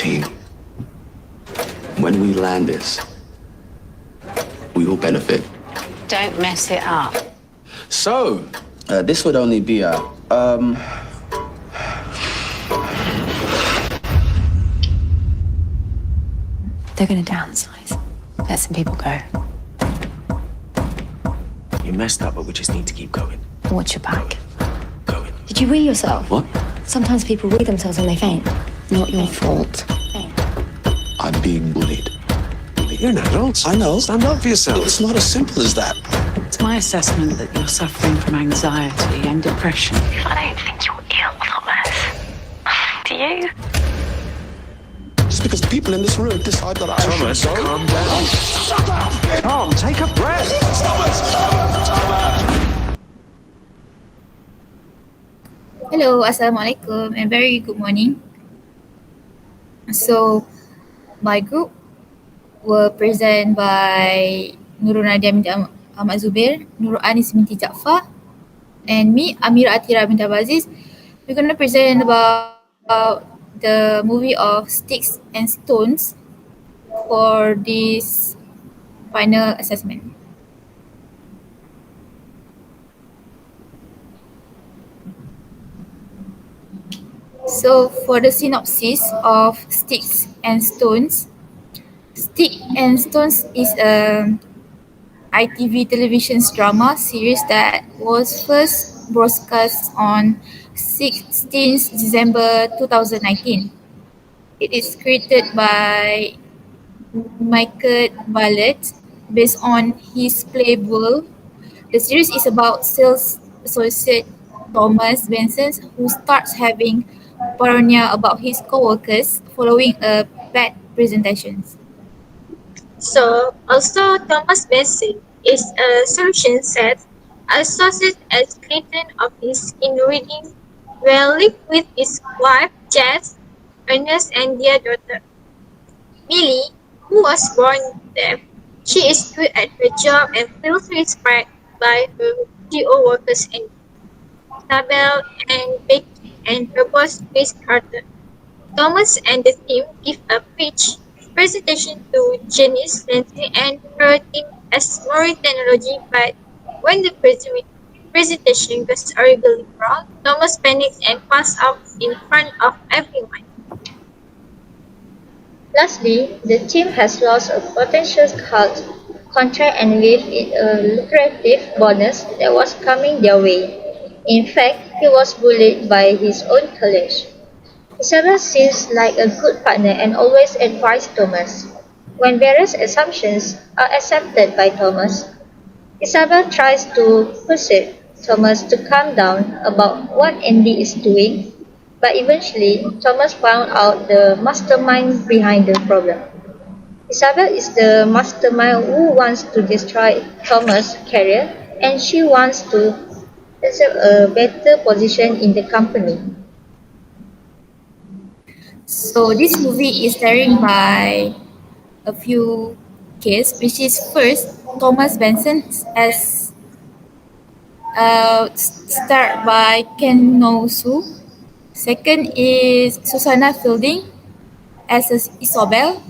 team. When we land this, we will benefit. Don't mess it up. So, this would only be a, They're going to downsize. Let some people go. You messed up, but we just need to keep going. Watch your back. Going. Did you wee yourself? what? Sometimes people wee themselves when they faint. Not your fault. I'm being bullied. You're an adult. I know. Stand up for yourself. It's not as simple as that. It's my assessment that you're suffering from anxiety and depression. I don't think you're ill, Thomas. Do you? Just because the people in this room decide that I Thomas, should go. calm down. Shut up! Tom, take a breath. Hello, Assalamualaikum, and very good morning. So, my group were present by NURUL NADIA binti AHMAD ZUBIR, NURUL Anis binti JHAFFAR, and me, AMIERA ATIERAH binti AZIZ. We're going to present about the movie of Sticks and Stones for this final assessment. So for the synopsis of Sticks and Stones, Stick and Stones is a ITV television drama series that was first broadcast on 16th December 2019. It is created by Michael Ballett based on his play Bull. The series is about sales associate Thomas Benson, who starts having paranoia about his co-workers following a bad presentation. So, also Thomas Benson is a solution set associate as Clinton office in Reading, where live with his wife Jess, Ernest, and their daughter Millie, who was born deaf. She is good at her job and feels inspired by her GO workers and Isabel and Becky and her boss Chris Carter. Thomas and the team give a pitch presentation to Janice Lindsay and her team as more technology, but when the presentation goes horribly wrong, Thomas panics and passes out in front of everyone. Lastly, the team has lost a potential cult contract and live in a lucrative bonus that was coming their way. In fact, he was bullied by his own colleagues. Isabel seems like a good partner and always advises Thomas. When various assumptions are accepted by Thomas, Isabel tries to persuade Thomas to calm down about what Andy is doing, but eventually Thomas found out the mastermind behind the problem. Isabel is the mastermind who wants to destroy Thomas' career, and she wants to accept a better position in the company. So this movie is starring by a few cases, which is first Thomas Benson as starred by Ken No-soo. Second is Susanna Fielding as Isobel.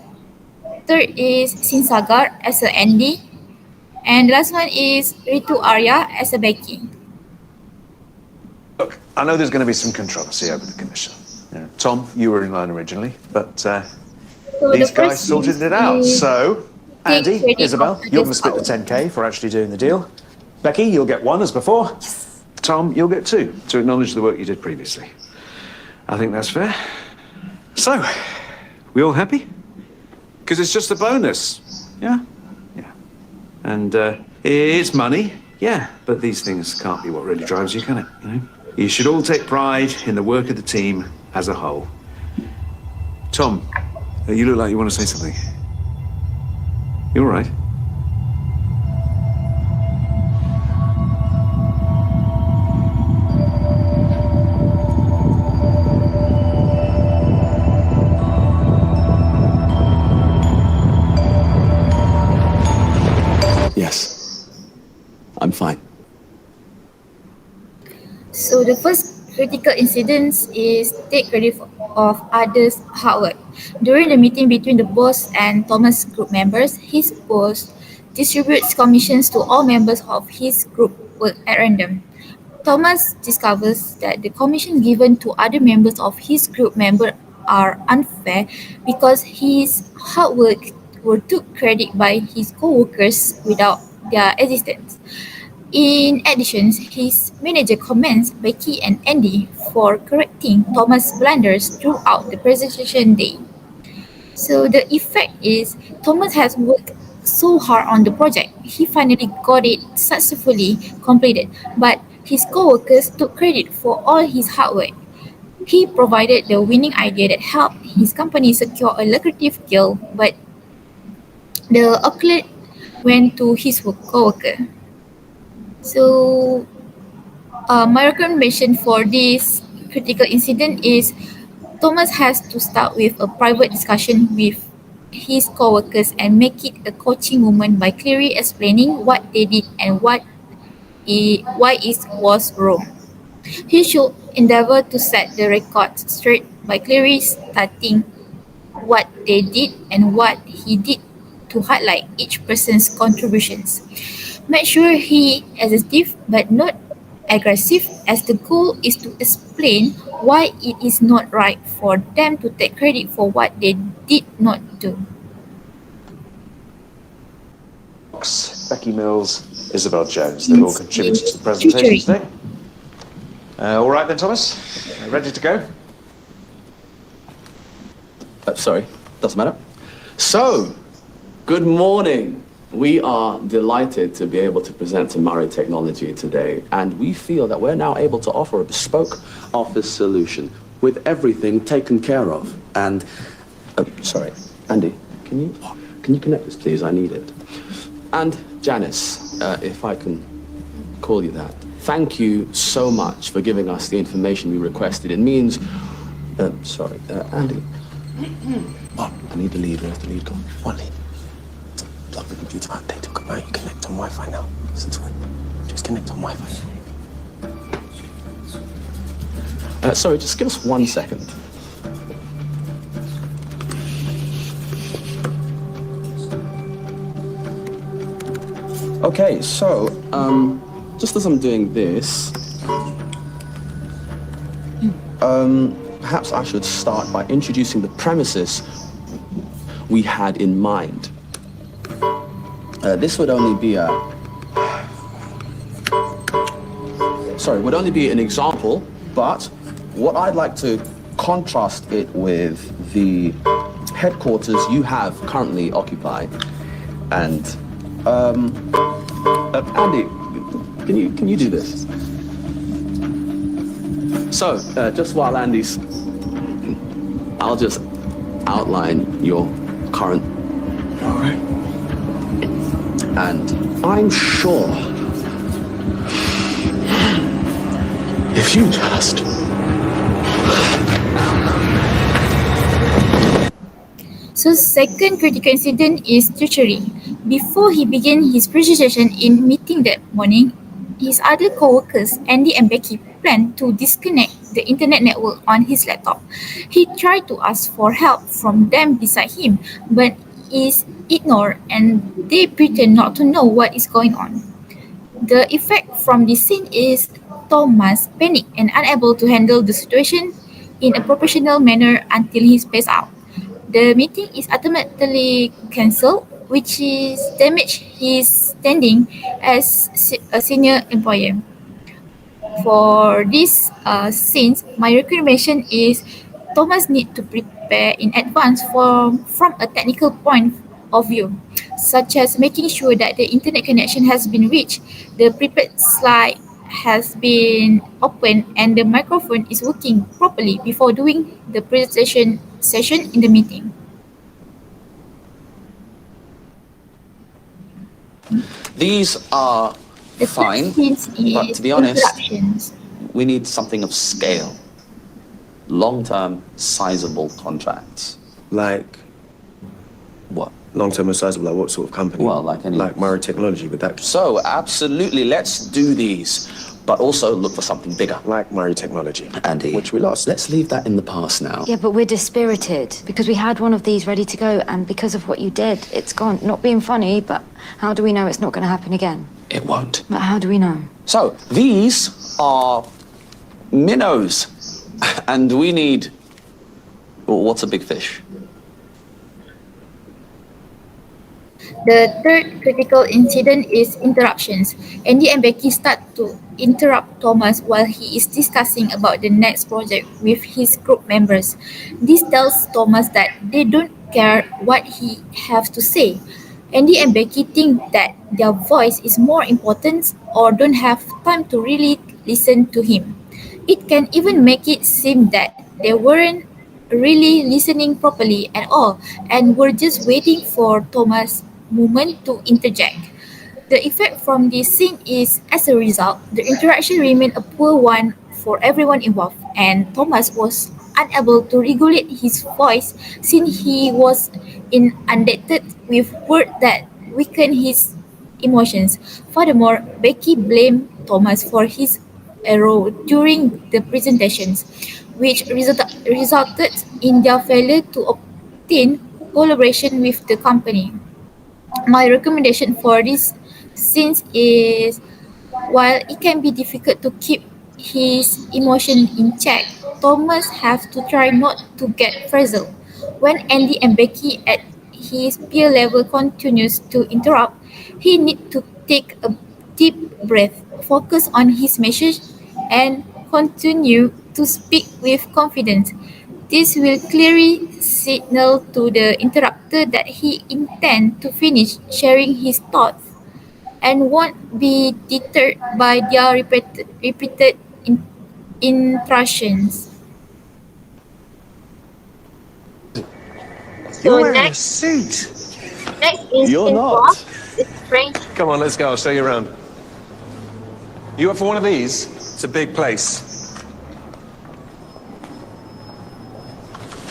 Third is Sin Sagar as Andy. And the last one is Ritu Arya as Becky. Look, I know there's going to be some controversy over the commission. Yeah. Tom, you were in line originally, but these guys sorted it out. So, Andy, Isabel, you're going to split the 10K for actually doing the deal. Becky, you'll get 1 as before. Yes. Tom, you'll get 2 to acknowledge the work you did previously. I think that's fair. So, we all happy? Because it's just a bonus. Yeah? Yeah. And it's money, yeah, but these things can't be what really drives you, can it? You know? You should all take pride in the work of the team as a whole. Tom, you look like you want to say something. You all right? Yes. I'm fine. So the first critical incidents is take credit of others' hard work. During the meeting between the boss and Thomas group members, his boss distributes commissions to all members of his group work at random. Thomas discovers that the commission given to other members of his group member are unfair because his hard work were took credit by his co-workers without their existence. In addition, his manager commends Becky and Andy for correcting Thomas' blunders throughout the presentation day. So the effect is Thomas has worked so hard on the project. He finally got it successfully completed, but his co-workers took credit for all his hard work. He provided the winning idea that helped his company secure a lucrative deal, but the accolade went to his co-worker. So, my recommendation for this critical incident is Thomas has to start with a private discussion with his co-workers and make it a coaching moment by clearly explaining what they did and why it was wrong. He should endeavor to set the record straight by clearly stating what they did and what he did to highlight each person's contributions. Make sure he is assertive but not aggressive, as the goal is to explain why it is not right for them to take credit for what they did not do. Becky Mills, Isabel Jones, they've all contributed to the presentation today. All right then, Thomas, ready to go? Sorry, doesn't matter. So, good morning. We are delighted to be able to present AMIERA technology today, and we feel that we're now able to offer a bespoke office solution with everything taken care of. And, sorry, Andy, can you connect this, please? I need it. And Janice, if I can call you that, thank you so much for giving us the information we requested. It means, sorry, Andy. What? I need the lead. Where's the lead gone? What lead? Plug the computer out. They took them out. You connect on Wi-Fi now. Listen to it. Just connect on Wi-Fi. Sorry, just give us 1 second. Okay, so, just as I'm doing this, perhaps I should start by introducing the premises we had in mind. This would only be would only be an example, but what I'd like to contrast it with the headquarters you have currently occupied. And, Andy, can you do this? So, just while Andy's, I'll just outline your current. All right. And I'm sure if you just So second critical incident is treachery. Before he began his presentation in meeting that morning, his other co-workers, Andy and Becky, planned to disconnect the internet network on his laptop. He tried to ask for help from them beside him, but is ignored and they pretend not to know what is going on. The effect from this scene is Thomas panicked and unable to handle the situation in a professional manner until he spaced out. The meeting is ultimately cancelled, which is damaged his standing as a senior employee. For this scenes, my recommendation is Thomas need to prepare in advance from a technical point of view, such as making sure that the internet connection has been reached, the prepared slide has been opened, and the microphone is working properly before doing the presentation session in the meeting. These are The fine, but to be honest, we need something of scale. Long-term, sizable contracts. Like what? Long-term and sizable, like what sort of company? Well, like any... Like AMIERA Technology, but that... So, absolutely, let's do these. but also look for something bigger. Like Murray Technology. Andy, which we lost. let's leave that in the past now. Yeah, but we're dispirited because we had one of these ready to go, and because of what you did, it's gone. Not being funny, but how do we know it's not going to happen again? It won't. But how do we know? So, these are minnows, and we need... Well, what's a big fish? The third critical incident is interruptions. Andy and Becky start to interrupt Thomas while he is discussing about the next project with his group members. This tells Thomas that they don't care what he has to say. Andy and Becky think that their voice is more important or don't have time to really listen to him. It can even make it seem that they weren't really listening properly at all and were just waiting for Thomas' moment to interject. The effect from this scene is, as a result, the interaction remained a poor one for everyone involved, and Thomas was unable to regulate his voice since he was inundated with words that weakened his emotions. Furthermore, Becky blamed Thomas for his error during the presentations, which resulted in their failure to obtain collaboration with the company. My recommendation for this scenes is, while it can be difficult to keep his emotion in check, Thomas have to try not to get frazzled. When Andy and Becky at his peer level continues to interrupt, he need to take a deep breath, focus on his message, and continue to speak with confidence. This will clearly signal to the interrupter that he intends to finish sharing his thoughts and won't be deterred by their repeated intrusions. You're wearing a suit. Next is You're not. It's French. Come on, let's go. I'll show you around. You up for one of these? It's a big place.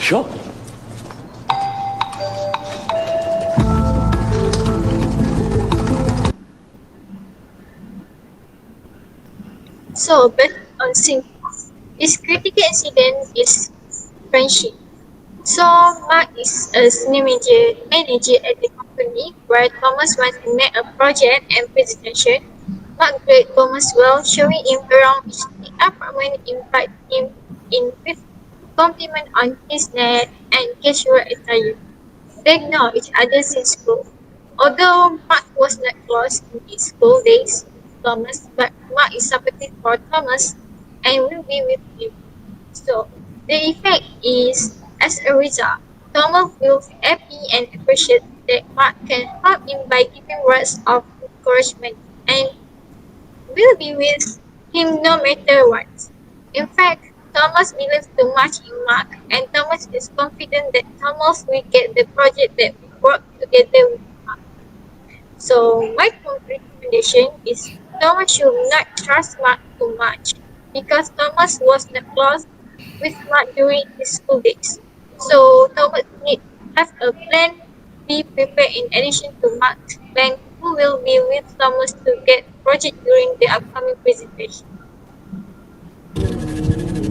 Sure. So, based on scene, this critical incident is friendship. So, Mark is a senior manager at the company where Thomas wants to make a project and presentation. Mark greeted Thomas well, showing him around his apartment, invite him in with compliment on his net and casual attire. They know each other since school. Although Mark was not close in his school days with Thomas, but Mark is supportive for Thomas and will be with him. So, the effect is, as a result, Thomas feels happy and appreciates that Mark can help him by giving words of encouragement and will be with him no matter what. In fact, Thomas believes too much in Mark, and Thomas is confident that Thomas will get the project that we work together with Mark. So, my recommendation is Thomas should not trust Mark too much because Thomas was not close with Mark during his school days. So, Thomas needs to have a plan B prepared in addition to Mark's plan, who will be with Thomas to get project during the upcoming presentation.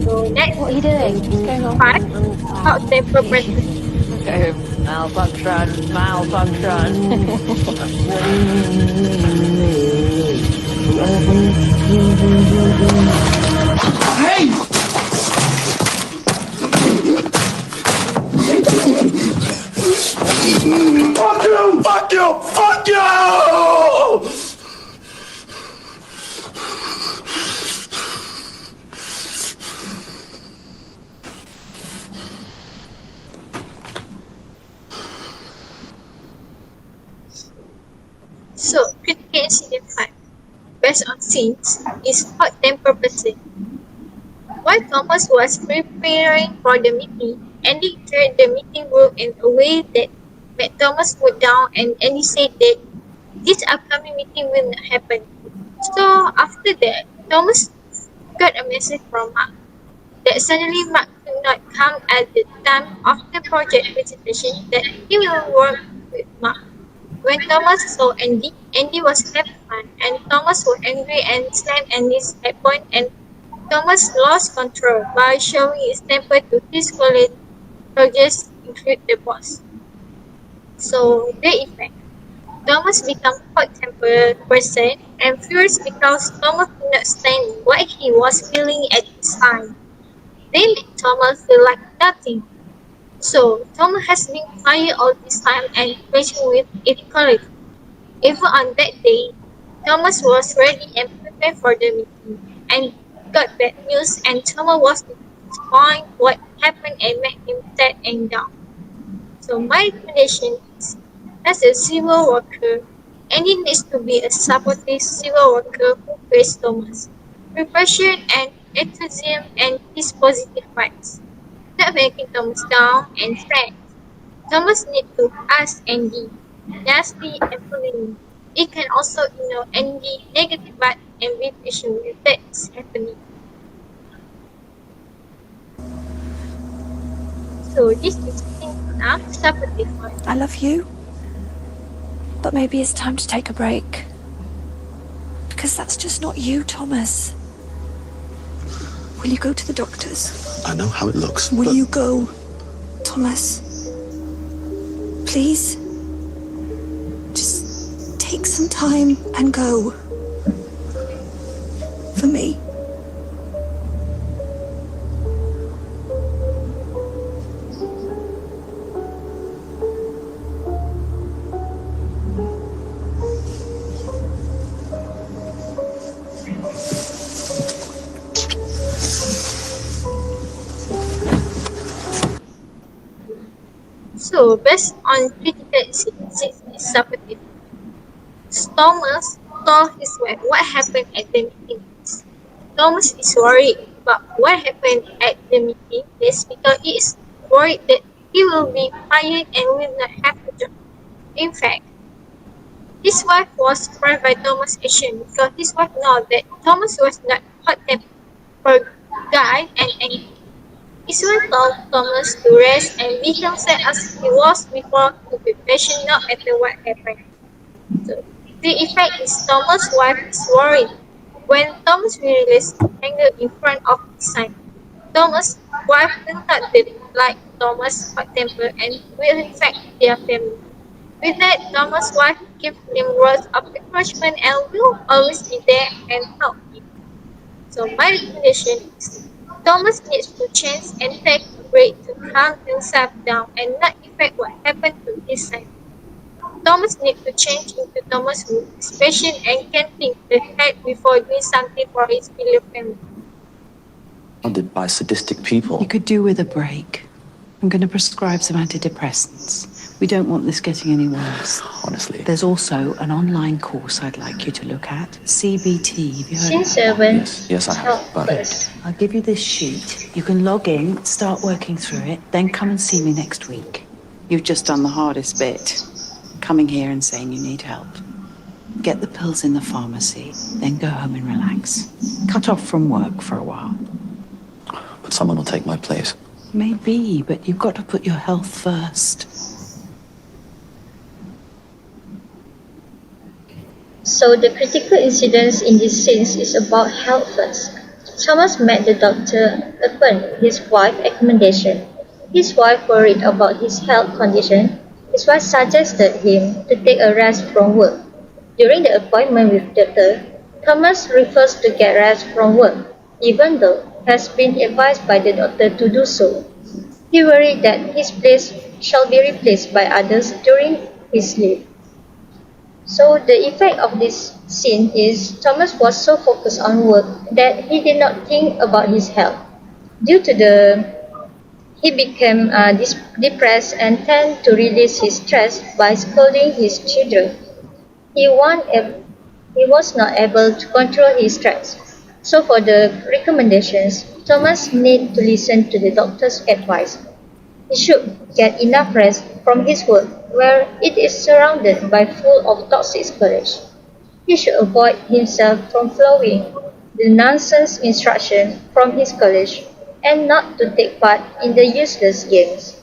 So next, What are you doing? What's going on? 5, hot temper breakfast. Okay, malfunction, malfunction. Fuck you! Fuck you! Fuck you! So, critical incident 5, based on scenes, is hot temper person. While Thomas was preparing for the meeting, Andy entered the meeting room in a way that made Thomas put down, and Andy said that this upcoming meeting will not happen. So after that, Thomas got a message from Mark that suddenly Mark could not come at the time of the project presentation, that he will work with Mark. When Thomas saw Andy, Andy was happy time, and Thomas was angry and slammed Andy's headphone, and Thomas lost control by showing his temper to his colleagues, including the boss. So the effect. Thomas became hot-tempered person and furious because Thomas could not stand what he was feeling at this time. They made Thomas feel like nothing. So Thomas has been quiet all this time and patient with equality. Even on that day, Thomas was ready and prepared for the meeting and got bad news, and Thomas was disappointed what happened and made him sad and down. So my recommendation is, as a civil worker, Andy needs to be a supportive civil worker who praise Thomas, with passion and enthusiasm and his positive vibes, not making Thomas down and sad. Thomas needs to ask Andy, nicely and politely. It can also ignore Andy negative vibe and be patient with that's happening. So this is enough supportive one. I love you. But maybe it's time to take a break. Because that's just not you, Thomas. Will you go to the doctors? I know how it looks. Will you go, Thomas? Please? Just take some time and go. For me. So, based on critical incidents supportive, Thomas told his wife what happened at the meeting. Thomas is worried about what happened at the meeting because he is worried that he will be fired and will not have a job. In fact, his wife was surprised by Thomas' action because his wife knew that Thomas was not hot-tempered guy and angry. His wife told Thomas to rest and be himself as he was before, to be patient no matter what happened. So, the effect is Thomas' wife is worried. When Thomas realizes anger in front of his son, Thomas' wife will not like Thomas' hot temper and will infect their family. With that, Thomas' wife gives him words of encouragement and will always be there and help him. So my recommendation is Thomas needs to change and take a break to calm himself down and not affect what happened to his son. Thomas needs to change into Thomas who is patient and can think ahead before doing something for his beloved family. Surrounded by sadistic people. You could do with a break. I'm going to prescribe some antidepressants. We don't want this getting any worse. Honestly. There's also an online course I'd like you to look at. CBT. Have you heard Scene of that? 7. Yes, I have. Help But first. I'll give you this sheet. You can log in, start working through it, then come and see me next week. You've just done the hardest bit. Coming here and saying you need help. Get the pills in the pharmacy, then go home and relax. Cut off from work for a while. but someone will take my place. Maybe, but you've got to put your health first. So the critical incidents in this scene is about health first. Thomas met the doctor upon his wife's recommendation. His wife worried about his health condition. His wife suggested him to take a rest from work. During the appointment with the doctor, Thomas refused to get rest from work, even though he has been advised by the doctor to do so. He worried that his place shall be replaced by others during his leave. So the effect of this scene is Thomas was so focused on work that he did not think about his health. Due to he became depressed and tended to release his stress by scolding his children. He was not able to control his stress. So for the recommendations, Thomas needs to listen to the doctor's advice. He should get enough rest from his work, where it is surrounded by full of toxic college. He should avoid himself from following the nonsense instruction from his college and not to take part in the useless games.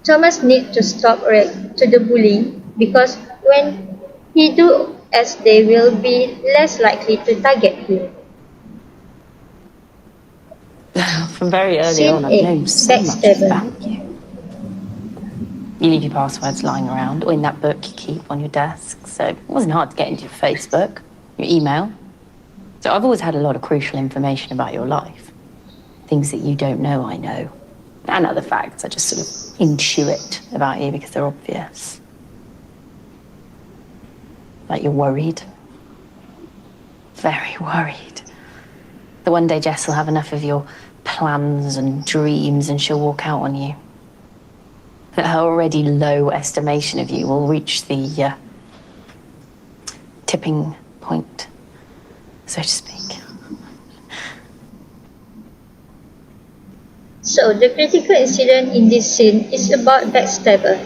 Thomas needs to stop react to the bullying because when he do as they will be less likely to target him. From very early Scene on, I've 8. known so much Backstabbing. about you. You leave your passwords lying around or in that book you keep on your desk, so it wasn't hard to get into your Facebook, your email. So I've always had a lot of crucial information about your life. Things that you don't know, I know. And other facts I just sort of intuit about you because they're obvious. Like you're worried. Very worried. That one day Jess will have enough of your plans and dreams and she'll walk out on you. That her already low estimation of you will reach the tipping point, so to speak. So the critical incident in this scene is about backstabber.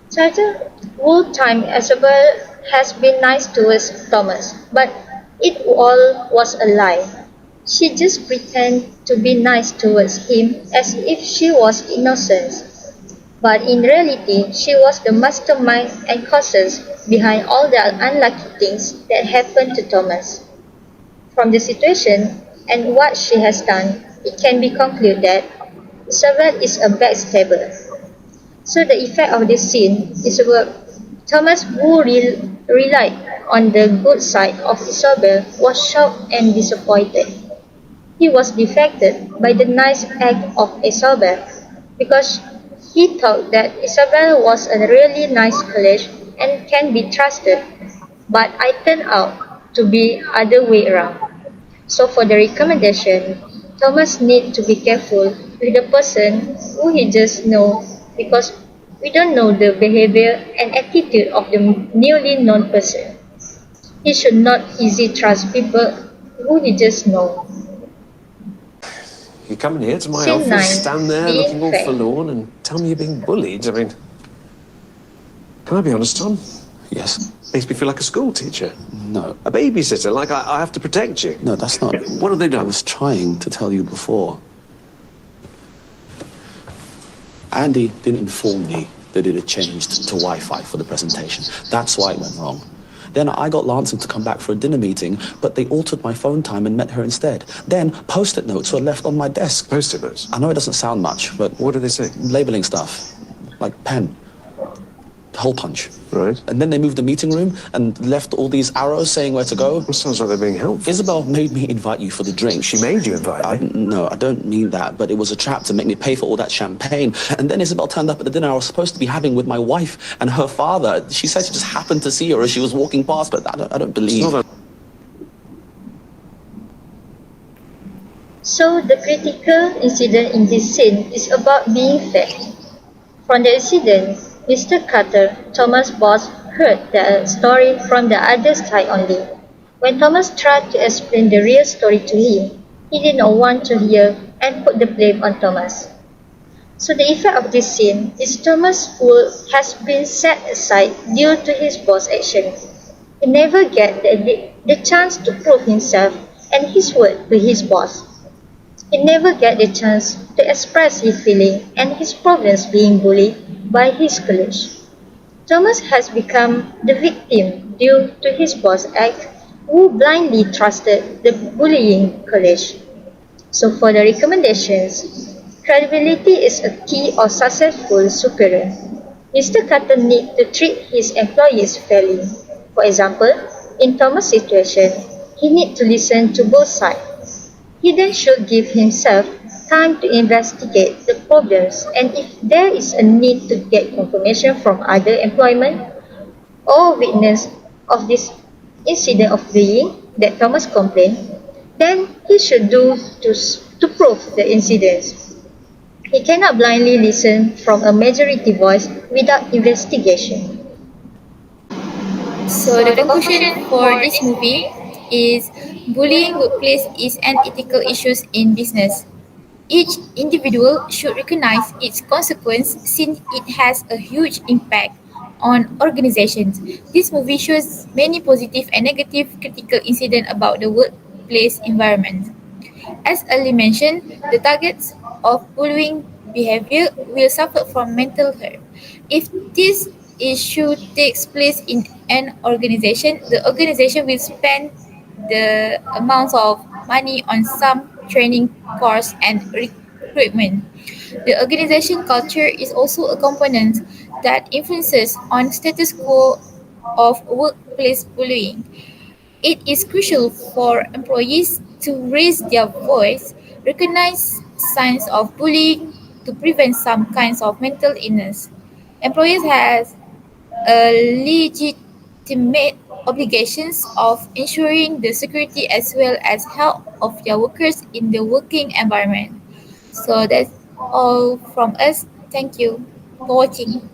Title: Whole time Isabel has been nice towards Thomas, but it all was a lie. She just pretended to be nice towards him as if she was innocent. But in reality, she was the mastermind and causes behind all the unlucky things that happened to Thomas. From the situation and what she has done, it can be concluded that Isabel is a backstabber. So the effect of this scene is about Thomas, who relied on the good side of Isabel, was shocked and disappointed. He was defeated by the nice act of Isabel because he thought that Isabel was a really nice colleague and can be trusted, but I turned out to be other way around. So for the recommendation, Thomas needs to be careful with the person who he just know because we don't know the behavior and attitude of the newly known person. He should not easily trust people who he just know. You come in here to my Scene office, 9, stand there being looking all fake. forlorn and tell me you're being bullied. I mean, can I be honest, Tom? Yes. Makes me feel like a school teacher. No. A babysitter, like I have to protect you. No, that's not. What have they I done? was trying to tell you before. Andy didn't inform me that it had changed to Wi-Fi for the presentation. That's why it went wrong. Then I got Lansing to come back for a dinner meeting, but they altered my phone time and met her instead. Then post-it notes were left on my desk. Post-it notes? I know it doesn't sound much, but... What do they say? Labeling stuff. Like pen. Hole punch. Right. And then they moved the meeting room and left all these arrows saying where to go. Well, sounds like they're being helpful. Isabel made me invite you for the drink. She made you invite me? No, I don't mean that, but it was a trap to make me pay for all that champagne. And then Isabel turned up at the dinner I was supposed to be having with my wife and her father. She said she just happened to see her as she was walking past, but I don't believe. So the critical incident in this scene is about being fair. From the incident, Mr. Carter, Thomas' boss, heard the story from the other side only. When Thomas tried to explain the real story to him, he did not want to hear and put the blame on Thomas. So the effect of this scene is Thomas' work has been set aside due to his boss' action. He never get the chance to prove himself and his word to his boss. He never get the chance to express his feeling and his problems being bullied by his colleagues. Thomas has become the victim due to his boss act, who blindly trusted the bullying colleague. So for the recommendations, credibility is a key of successful superior. Mr. Carter needs to treat his employees fairly. For example, in Thomas' situation, he needs to listen to both sides. He then should give himself time to investigate the problems, and if there is a need to get confirmation from other employment or witness of this incident of bullying that Thomas complained, then he should do to prove the incidents. He cannot blindly listen from a majority voice without investigation. So the conclusion for this movie is bullying workplace is an ethical issue in business. Each individual should recognize its consequence since it has a huge impact on organizations. This movie shows many positive and negative critical incidents about the workplace environment. As earlier mentioned, the targets of bullying behavior will suffer from mental hurt. If this issue takes place in an organization, the organization will spend the amounts of money on some training course and recruitment. The organization culture is also a component that influences on status quo of workplace bullying. It is crucial for employees to raise their voice, recognize signs of bullying to prevent some kinds of mental illness. Employers have legitimate obligations of ensuring the security as well as health of their workers in the working environment. So that's all from us. Thank you for watching.